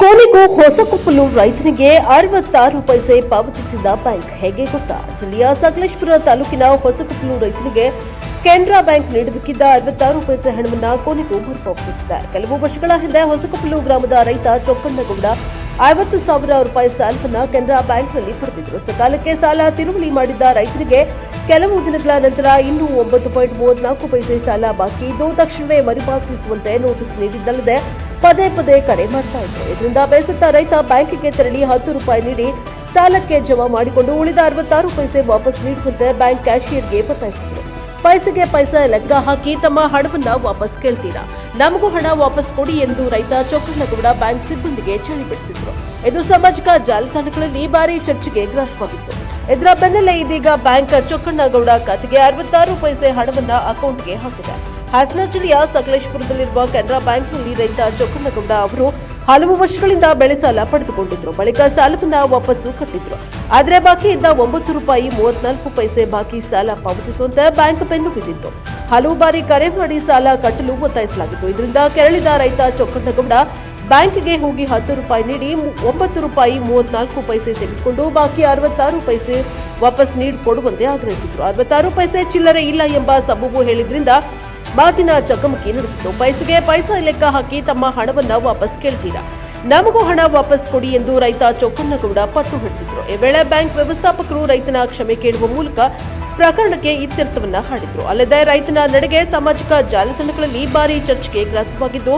ಕೊನೆಗೂ ಹೊಸಕೊಪ್ಪಲು ರೈತನಿಗೆ 66 ಪೈಸೆ ಪಾವತಿಸಿದ ಬ್ಯಾಂಕ್ ಹೇಗೆ ಗೊತ್ತಾ? ಜಿಲ್ಲೆಯ ಸಕಲೇಶಪುರ ತಾಲೂಕಿನ ಹೊಸಕೊಪ್ಪಲು ರೈತನಿಗೆ ಕೆನರಾ ಬ್ಯಾಂಕ್ ನೀಡಬೇಕಿದ್ದ 66 ಪೈಸೆ ಹಣವನ್ನು ಕೊನೆಗೂ ಮರುಪಾವತಿಸಿದೆ. ಕೆಲವು ವರ್ಷಗಳ ಹಿಂದೆ ಹೊಸಕೊಪ್ಪಲು ಗ್ರಾಮದ ರೈತ ಚೊಕ್ಕಣ್ಣಗೌಡ 50,000 ರೂಪಾಯಿ ಸಾಲವನ್ನು ಕೆನರಾ ಬ್ಯಾಂಕ್ನಲ್ಲಿ ಪಡೆದಿದ್ದರು. ಸಕಾಲಕ್ಕೆ ಸಾಲ ತಿರುವಳಿ ಮಾಡಿದ್ದ ರೈತರಿಗೆ ಕೆಲವು ದಿನಗಳ ನಂತರ ಇನ್ನೂ 9.34 ಪೈಸೆ ಸಾಲ ಬಾಕಿ ಇದ್ದು ತಕ್ಷಣವೇ ಮರುಪಾವತಿಸುವಂತೆ ನೋಟಿಸ್ ನೀಡಿದ್ದಲ್ಲದೆ ಪದೇ ಪದೇ ಕರೆ ಮಾಡ್ತಾ ಇದ್ರು. ಇದರಿಂದ ಬೇಸತ್ತ ರೈತ ಬ್ಯಾಂಕಿಗೆ ತೆರಳಿ 10 ರೂಪಾಯಿ ನೀಡಿ ಸಾಲಕ್ಕೆ ಜಮಾ ಮಾಡಿಕೊಂಡು ಉಳಿದ 66 ಪೈಸೆ ವಾಪಸ್ ನೀಡುವಂತೆ ಬ್ಯಾಂಕ್ ಕ್ಯಾಶಿಯರ್ಗೆ ಒತ್ತಾಯಿಸಿದರು. ಪೈಸೆಗೆ ಪೈಸೆ ಲೆಕ್ಕ ಹಾಕಿ ತಮ್ಮ ಹಣವನ್ನ ವಾಪಸ್ ಕೇಳ್ತೀರಾ, ನಮಗೂ ಹಣ ವಾಪಸ್ ಕೊಡಿ ಎಂದು ರೈತ ಚೊಕ್ಕಣ್ಣಗೌಡ ಬ್ಯಾಂಕ್ ಸಿಬ್ಬಂದಿಗೆ ಚಳಿ ಬಿಡಿಸಿದ್ರು. ಇದು ಸಾಮಾಜಿಕ ಜಾಲತಾಣಗಳಲ್ಲಿ ಭಾರಿ ಚರ್ಚೆಗೆ ಗ್ರಾಸವಾಗಿತ್ತು. ಇದರ ಬೆನ್ನಲ್ಲೇ ಇದೀಗ ಬ್ಯಾಂಕ್ ಚೊಕ್ಕಣ್ಣಗೌಡ ಖಾತೆಗೆ 66 ಪೈಸೆ ಹಣವನ್ನ ಅಕೌಂಟ್ಗೆ ಹಾಕಿದೆ. ಹಾಸನ ಜಿಲ್ಲೆಯ ಸಕಲೇಶಪುರದಲ್ಲಿರುವ ಕೆನರಾ ಬ್ಯಾಂಕ್ನಲ್ಲಿ ರೈತ ಚೊಕ್ಕಣ್ಣಗೌಡ ಅವರು ಹಲವು ವರ್ಷಗಳಿಂದ ಬೆಳೆ ಸಾಲ ಪಡೆದುಕೊಂಡಿದ್ರು. ಬಳಿಕ ಸಾಲವನ್ನ ವಾಪಸ್ಸು ಕಟ್ಟಿದ್ರು. ಆದರೆ ಬಾಕಿ ಇದ್ದ 9 ರೂಪಾಯಿ 34 ಪೈಸೆ ಬಾಕಿ ಸಾಲ ಪಾವತಿಸುವಂತೆ ಬ್ಯಾಂಕ್ ಬೆನ್ನು ಬಿದ್ದಿತ್ತು. ಹಲವು ಬಾರಿ ಕರೆ ಮಾಡಿ ಸಾಲ ಕಟ್ಟಲು ಒತ್ತಾಯಿಸಲಾಗಿತ್ತು. ಇದರಿಂದ ಕೆರಳಿದ ರೈತ ಚೊಕ್ಕಣ್ಣಗೌಡ ಬ್ಯಾಂಕ್ಗೆ ಹೋಗಿ 10 ರೂಪಾಯಿ ನೀಡಿ 9 ರೂಪಾಯಿ 34 ಪೈಸೆ ತೆಗೆದುಕೊಂಡು ಬಾಕಿ 66 ಪೈಸೆ ವಾಪಸ್ ನೀಡಿಕೊಡುವಂತೆ ಆಗ್ರಹಿಸಿದ್ರು. 66 ಪೈಸೆ ಚಿಲ್ಲರೆ ಇಲ್ಲ ಎಂಬ ಸಬೂಬು ಹೇಳಿದ್ರಿಂದ ಮಾತಿನ ಚಕಮಕಿ ನಡೆದಿತ್ತು. ಪೈಸೆಗೆ ಪೈಸಾ ಲೆಕ್ಕ ಹಾಕಿ ತಮ್ಮ ಹಣವನ್ನ ವಾಪಸ್ ಕೇಳ್ತೀರಾ, ನಮಗೂ ಹಣ ವಾಪಸ್ ಕೊಡಿ ಎಂದು ರೈತ ಚೊಕ್ಕಣ್ಣಗೌಡ ಪಟ್ಟು ಹಿಡಿದಿದ್ರು. ಈ ವೇಳೆ ಬ್ಯಾಂಕ್ ವ್ಯವಸ್ಥಾಪಕರು ರೈತನ ಕ್ಷಮೆ ಕೇಳುವ ಮೂಲಕ ಪ್ರಕರಣಕ್ಕೆ ಇತ್ಯರ್ಥವನ್ನ ಹಾಡಿದ್ರು. ಅಲ್ಲದೆ ರೈತನ ನಡೆಗೆ ಸಾಮಾಜಿಕ ಜಾಲತಾಣಗಳಲ್ಲಿ ಭಾರಿ ಚರ್ಚೆಗೆ ಗ್ರಾಸವಾಗಿದ್ದು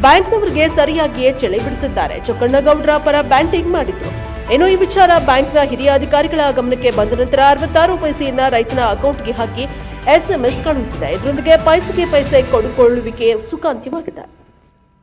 ಬ್ಯಾಂಕ್ನವರಿಗೆ ಸರಿಯಾಗಿಯೇ ಚಳಿ ಬಿಡಿಸಿದ್ದಾರೆ. ಚೊಕ್ಕಣ್ಣಗೌಡರ ಪರ ಬ್ಯಾಂಟಿಂಗ್ ಮಾಡಿದ್ರು. ಇನ್ನು ಈ ವಿಚಾರ ಬ್ಯಾಂಕ್ನ ಹಿರಿಯ ಅಧಿಕಾರಿಗಳ ಗಮನಕ್ಕೆ ಬಂದ ನಂತರ 66 ಪೈಸೆಯನ್ನ ರೈತನ ಅಕೌಂಟ್ಗೆ ಹಾಕಿ SMS ಕಳುಹಿಸಿದೆ. ಇದರೊಂದಿಗೆ ಪೈಸೆಗೆ ಪೈಸೆ ಕೊಡುಕೊಳ್ಳುವಿಕೆ ಸುಖಾಂತ್ಯವಾಗಿದೆ.